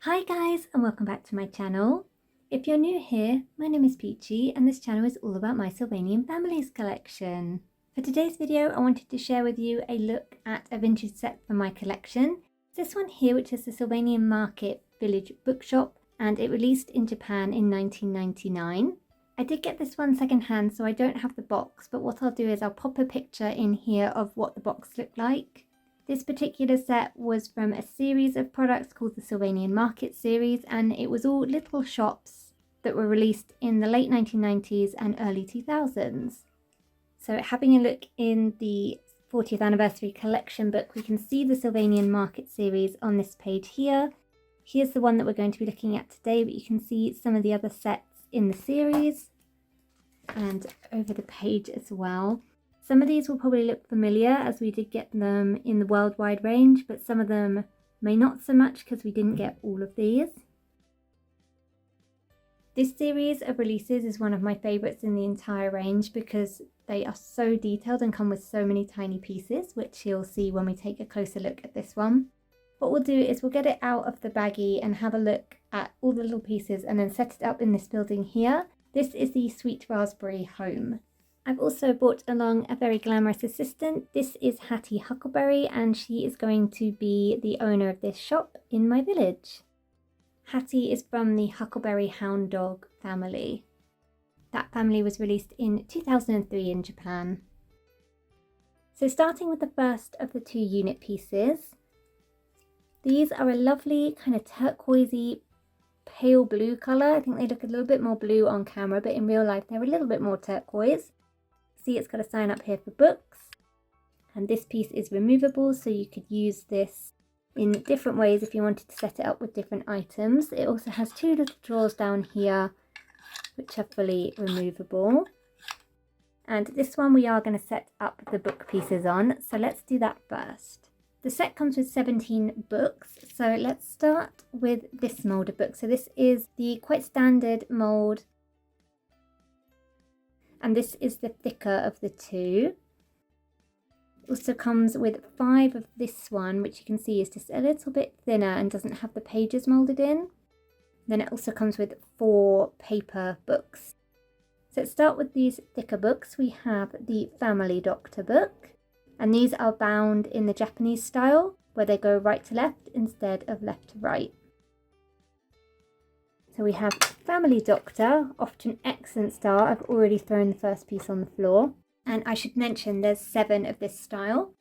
Hi guys, and welcome back to my channel. If you're new here, my name is Peachy and this channel is all about my Sylvanian Families collection. For today's video, I wanted to share with you a look at a vintage set from my collection. This one here, which is the Sylvanian Market Bookshop, and it released in Japan in 1999. I did get this one secondhand, so I don't have the box, but what I'll do is I'll pop a picture in here of what the box looked like. This particular set was from a series of products called the Sylvanian Market series, and it was all little shops that were released in the late 1990s and early 2000s. So having a look in the 40th anniversary collection book, we can see the Sylvanian Market series on this page here. Here's the one that we're going to be looking at today, but you can see some of the other sets in the series and over the page as well. Some of these will probably look familiar as we did get them in the worldwide range, but some of them may not so much because we didn't get all of these. This series of releases is one of my favourites in the entire range because they are so detailed and come with so many tiny pieces, which you'll see when we take a closer look at this one. What we'll do is we'll get it out of the baggie and have a look at all the little pieces and then set it up in this building here. This is the Sweet Raspberry home. I've also brought along a very glamorous assistant. This is Hattie Huckleberry, and she is going to be the owner of this shop in my village. Hattie is from the Huckleberry Hound Dog family. That family was released in 2003 in Japan. So starting with the first of the two unit pieces, these are a lovely kind of turquoisey pale blue colour. I think they look a little bit more blue on camera, but in real life they're a little bit more turquoise. See, it's got a sign up here for books, and this piece is removable, so you could use this in different ways if you wanted to set it up with different items. It also has two little drawers down here which are fully removable, and this one we are going to set up the book pieces on, so let's do that first. The set comes with 17 books, so let's start with this mould of books. So this is the quite standard mould, and this is the thicker of the two. It also comes with 5 of this one, which you can see is just a little bit thinner and doesn't have the pages moulded in. Then it also comes with 4 paper books. So let's start with these thicker books. We have the Family Doctor book, and these are bound in the Japanese style, where they go right to left instead of left to right. So we have Family Doctor, off to an excellent start. I've already thrown the first piece on the floor. And I should mention there's 7 of this style.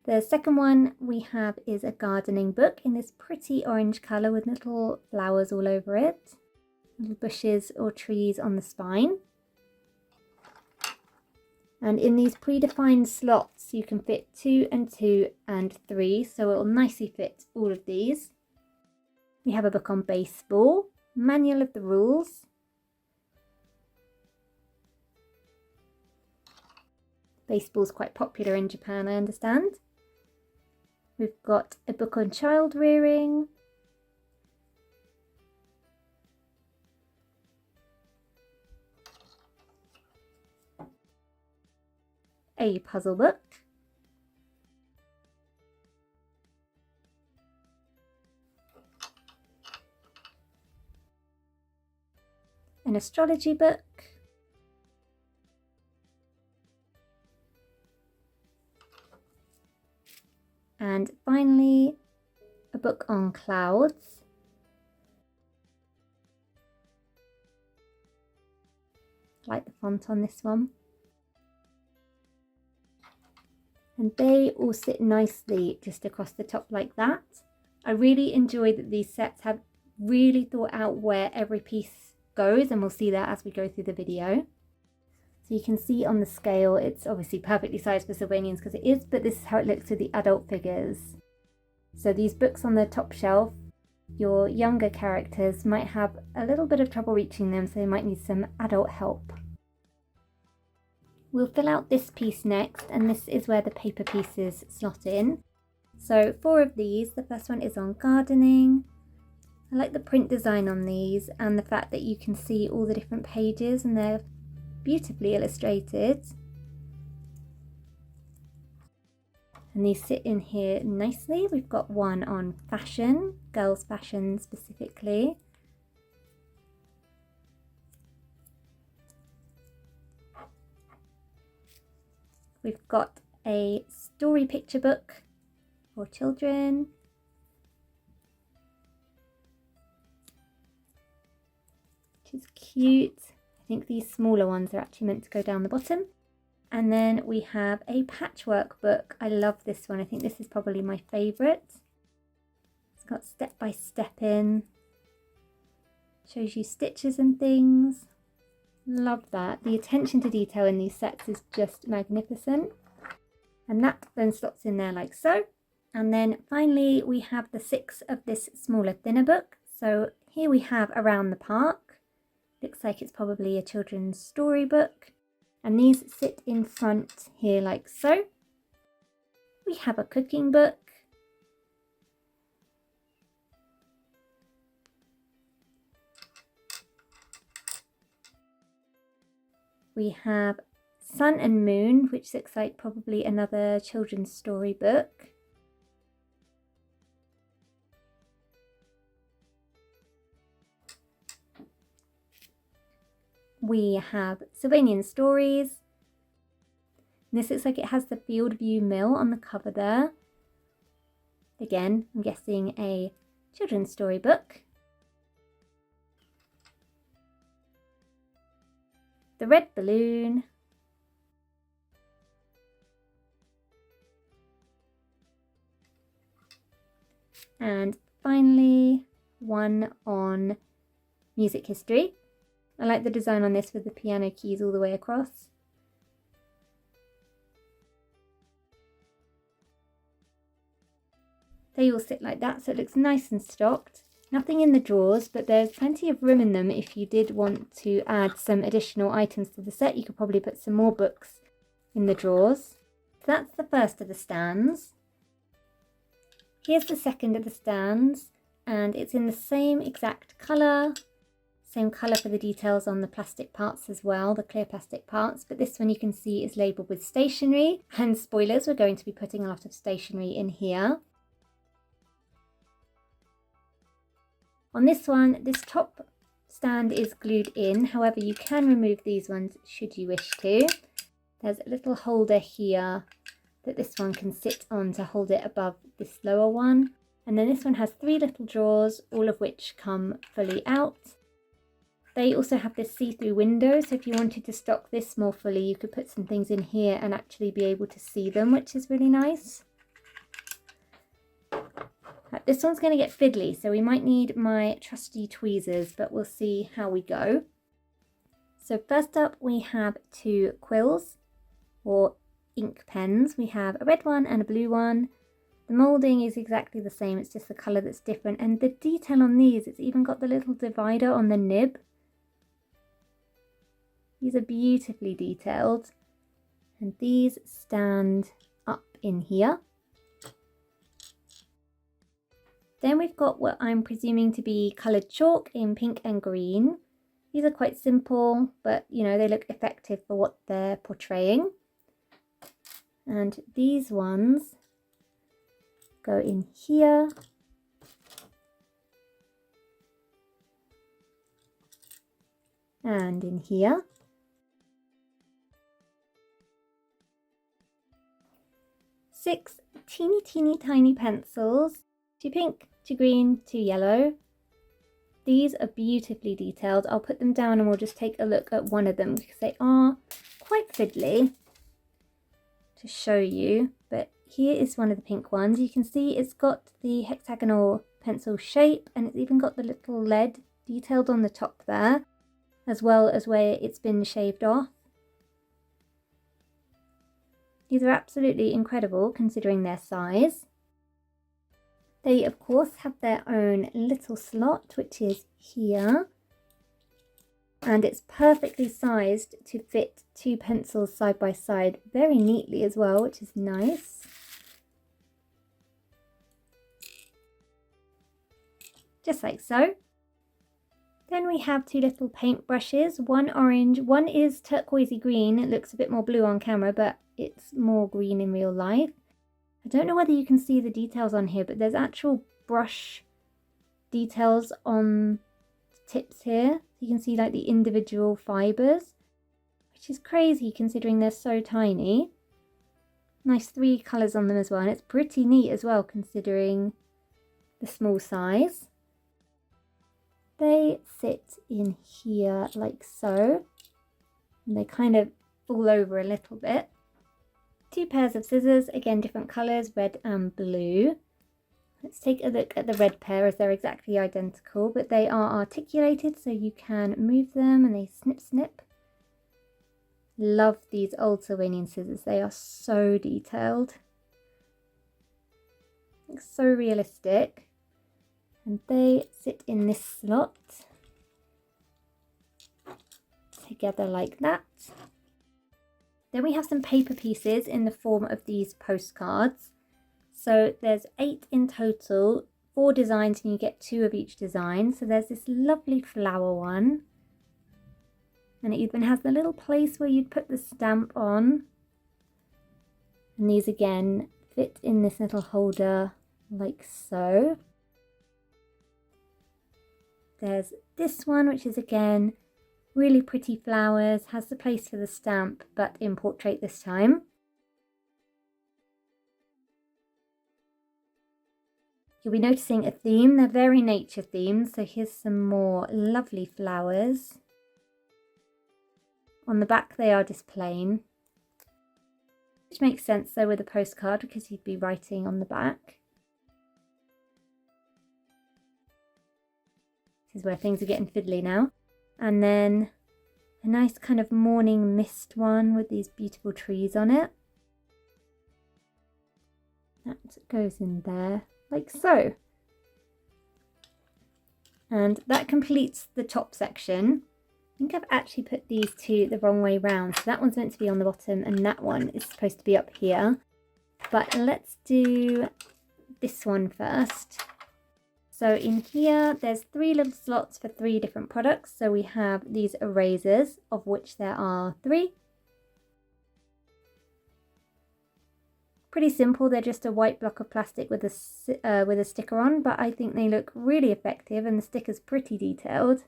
The second one we have is a gardening book in this pretty orange colour with little flowers all over it. Little bushes or trees on the spine. And in these predefined slots you can fit 2 and 2 and 3, so it will nicely fit all of these. We have a book on baseball. Manual of the rules. Baseball's quite popular in Japan, I understand. We've got a book on child rearing. A puzzle book. An astrology book, and finally a book on clouds. I like the font on this one. And they all sit nicely just across the top like that. I really enjoy that these sets have really thought out where every piece goes, and we'll see that as we go through the video. So you can see on the scale it's obviously perfectly sized for Sylvanians because it is, but this is how it looks with the adult figures. So these books on the top shelf, your younger characters might have a little bit of trouble reaching them, so they might need some adult help. We'll fill out this piece next, and this is where the paper pieces slot in. So 4 of these. The first one is on gardening. I like the print design on these and the fact that you can see all the different pages and they're beautifully illustrated. And these sit in here nicely. We've got one on fashion, girls' fashion specifically. We've got a story picture book for children. Which is cute. I think these smaller ones are actually meant to go down the bottom. And then we have a patchwork book. I love this one. I think this is probably my favourite. It's got step by step in. Shows you stitches and things. Love that. The attention to detail in these sets is just magnificent. And that then slots in there like so. And then finally we have the 6 of this smaller, thinner book. So here we have Around the Park. Looks like it's probably a children's storybook. And these sit in front here like so. We have a cooking book. We have Sun and Moon, which looks like probably another children's storybook. We have Sylvanian Stories. This looks like it has the Field View Mill on the cover there. Again, I'm guessing a children's storybook. The Red Balloon. And finally, one on music history. I like the design on this with the piano keys all the way across. They all sit like that, so it looks nice and stocked. Nothing in the drawers, but there's plenty of room in them if you did want to add some additional items to the set. You could probably put some more books in the drawers. So that's the first of the stands. Here's the second of the stands, and it's in the same exact colour. Same colour for the details on the plastic parts as well, the clear plastic parts, but this one you can see is labelled with stationery. And spoilers, we're going to be putting a lot of stationery in here. On this one, this top stand is glued in, however you can remove these ones should you wish to. There's a little holder here that this one can sit on to hold it above this lower one. And then this one has 3 little drawers, all of which come fully out. They also have this see-through window, so if you wanted to stock this more fully, you could put some things in here and actually be able to see them, which is really nice. This one's going to get fiddly, so we might need my trusty tweezers, but we'll see how we go. So first up, we have 2 quills, or ink pens. We have a red one and a blue one. The moulding is exactly the same, it's just the colour that's different. And the detail on these, it's even got the little divider on the nib. These are beautifully detailed, and these stand up in here. Then we've got what I'm presuming to be coloured chalk in pink and green. These are quite simple, but you know, they look effective for what they're portraying. And these ones go in here. And in here. 6 teeny tiny pencils, 2 pink, 2 green, 2 yellow. These are beautifully detailed. I'll put them down and we'll just take a look at one of them because they are quite fiddly to show you. But here is one of the pink ones. You can see it's got the hexagonal pencil shape, and it's even got the little lead detailed on the top there, as well as where it's been shaved off. These are absolutely incredible considering their size. They of course have their own little slot, which is here, and it's perfectly sized to fit 2 pencils side by side very neatly as well, which is nice. Just like so. Then we have 2 little paint brushes, one orange, one is turquoisey green. It looks a bit more blue on camera, but it's more green in real life. I don't know whether you can see the details on here, but there's actual brush details on the tips here. You can see like the individual fibres, which is crazy considering they're so tiny. Nice 3 colours on them as well, and it's pretty neat as well considering the small size. They sit in here like so, and they kind of fall over a little bit. 2 pairs of scissors, again different colours, red and blue. Let's take a look at the red pair as they're exactly identical, but they are articulated so you can move them and they snip snip. Love these old Sylvanian scissors, they are so detailed. So realistic. And they sit in this slot together like that. Then we have some paper pieces in the form of these postcards. So there's 8 in total, 4 designs, and you get 2 of each design. So there's this lovely flower one. And it even has the little place where you'd put the stamp on. And these again fit in this little holder like so. There's this one, which is again really pretty flowers, has the place for the stamp, but in portrait this time. You'll be noticing a theme, they're very nature themed, so here's some more lovely flowers. On the back they are just plain, which makes sense though with a postcard because you'd be writing on the back. This is where things are getting fiddly now. And then a nice kind of morning mist one with these beautiful trees on it. That goes in there like so. And that completes the top section. I think I've actually put these 2 the wrong way round. So that one's meant to be on the bottom and that one is supposed to be up here. But let's do this one first. So in here, there's 3 little slots for 3 different products. So we have these erasers, of which there are 3. Pretty simple, they're just a white block of plastic with a sticker on, but I think they look really effective and the sticker's pretty detailed.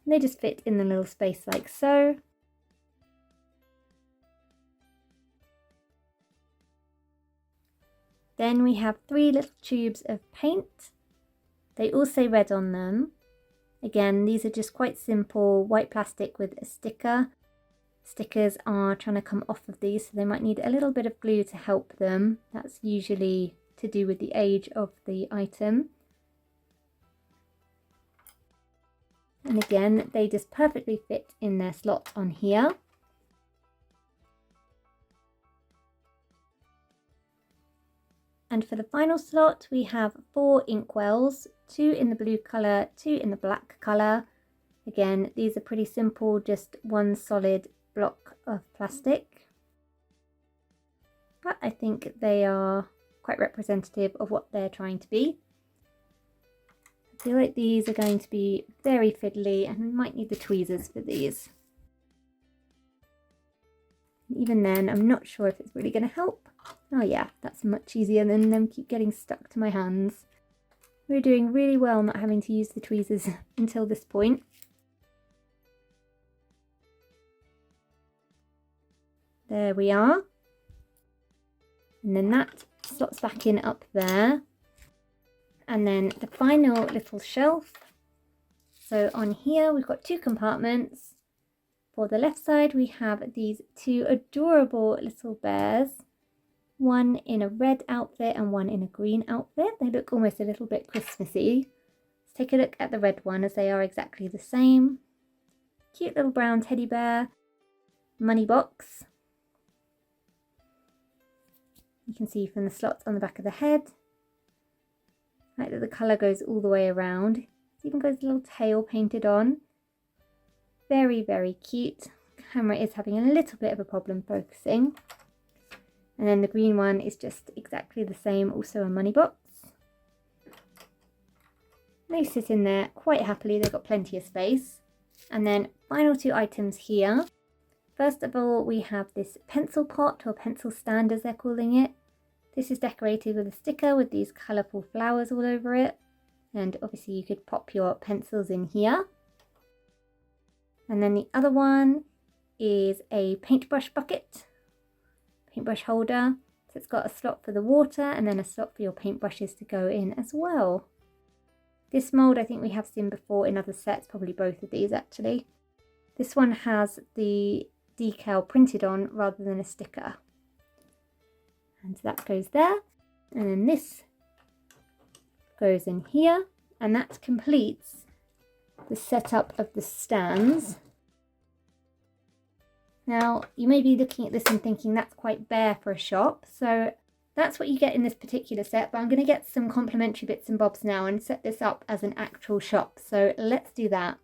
They just fit in the little space like so. Then we have 3 little tubes of paint. They all say red on them. Again, these are just quite simple white plastic with a sticker. Stickers are trying to come off of these, so they might need a little bit of glue to help them. That's usually to do with the age of the item. And again, they just perfectly fit in their slot on here. And for the final slot, we have 4 inkwells, 2 in the blue colour, 2 in the black colour. Again, these are pretty simple, just one solid block of plastic. But I think they are quite representative of what they're trying to be. I feel like these are going to be very fiddly and we might need the tweezers for these. Even then, I'm not sure if it's really going to help. Oh yeah, that's much easier than them keep getting stuck to my hands. We're doing really well not having to use the tweezers until this point. There we are. And then that slots back in up there. And then the final little shelf. So on here we've got 2 compartments. For the left side we have these 2 adorable little bears. One in a red outfit and one in a green outfit. They look almost a little bit Christmassy. Let's take a look at the red one as they are exactly the same. Cute little brown teddy bear. Money box. You can see from the slots on the back of the head. I like that the colour goes all the way around. It even goes a little tail painted on. Very, very cute. The camera is having a little bit of a problem focusing. And then the green one is just exactly the same, also a money box. They sit in there quite happily, they've got plenty of space. And then final 2 items here. First of all, we have this pencil pot, or pencil stand as they're calling it. This is decorated with a sticker with these colourful flowers all over it. And obviously you could pop your pencils in here. And then the other one is a paintbrush bucket, paintbrush holder. So it's got a slot for the water and then a slot for your paintbrushes to go in as well. This mould I think we have seen before in other sets, probably both of these actually. This one has the decal printed on rather than a sticker. And so that goes there. And then this goes in here. And that completes the setup of the stands. Now, you may be looking at this and thinking that's quite bare for a shop. So that's what you get in this particular set. But I'm going to get some complementary bits and bobs now and set this up as an actual shop. So let's do that.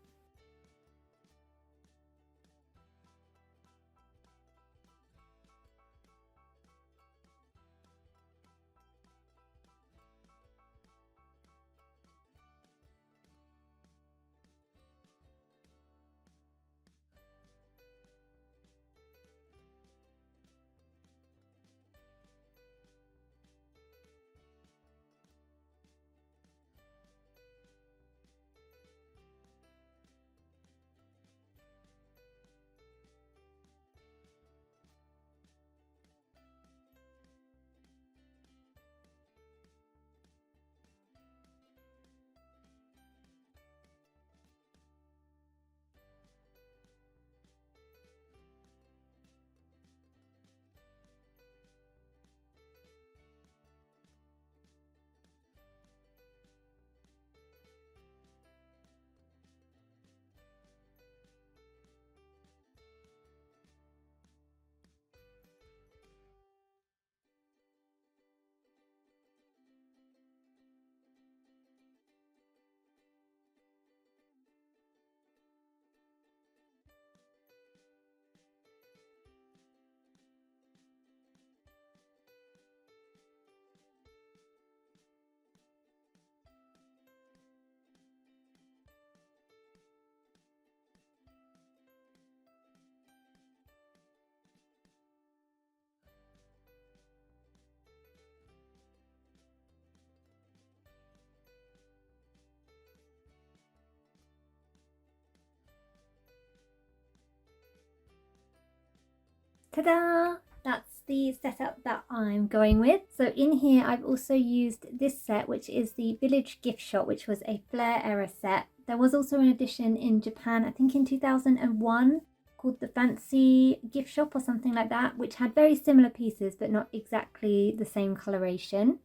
Ta-da! That's the setup that I'm going with. So in here I've also used this set, which is the Village Gift Shop, which was a Flair era set. There was also an edition in Japan, I think in 2001, called the Fancy Gift Shop or something like that, which had very similar pieces but not exactly the same coloration.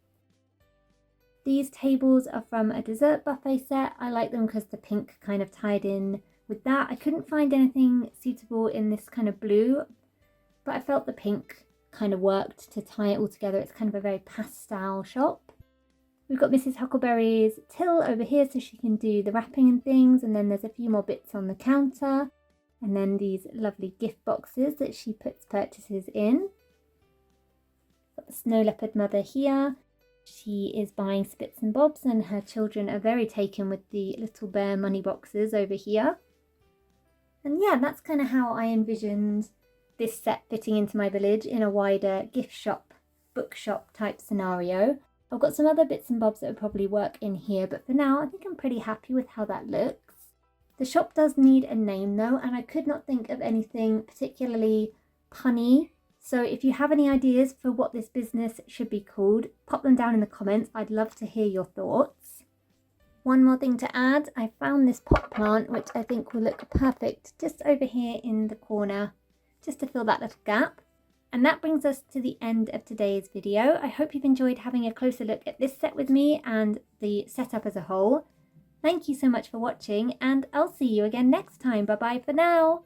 These tables are from a dessert buffet set. I like them because the pink kind of tied in with that. I couldn't find anything suitable in this kind of blue, but I felt the pink kind of worked to tie it all together. It's kind of a very pastel shop. We've got Mrs. Huckleberry's till over here so she can do the wrapping and things, and then there's a few more bits on the counter, and then these lovely gift boxes that she puts purchases in. Got the Snow Leopard Mother here. She is buying some bits and bobs, and her children are very taken with the little bear money boxes over here. And yeah, that's kind of how I envisioned this set fitting into my village in a wider gift shop, bookshop type scenario. I've got some other bits and bobs that would probably work in here, but for now I think I'm pretty happy with how that looks. The shop does need a name though, and I could not think of anything particularly punny. So if you have any ideas for what this business should be called, pop them down in the comments. I'd love to hear your thoughts. One more thing to add, I found this pot plant which I think will look perfect just over here in the corner, just to fill that little gap. And that brings us to the end of today's video. I hope you've enjoyed having a closer look at this set with me and the setup as a whole. Thank you so much for watching, and I'll see you again next time. Bye bye for now.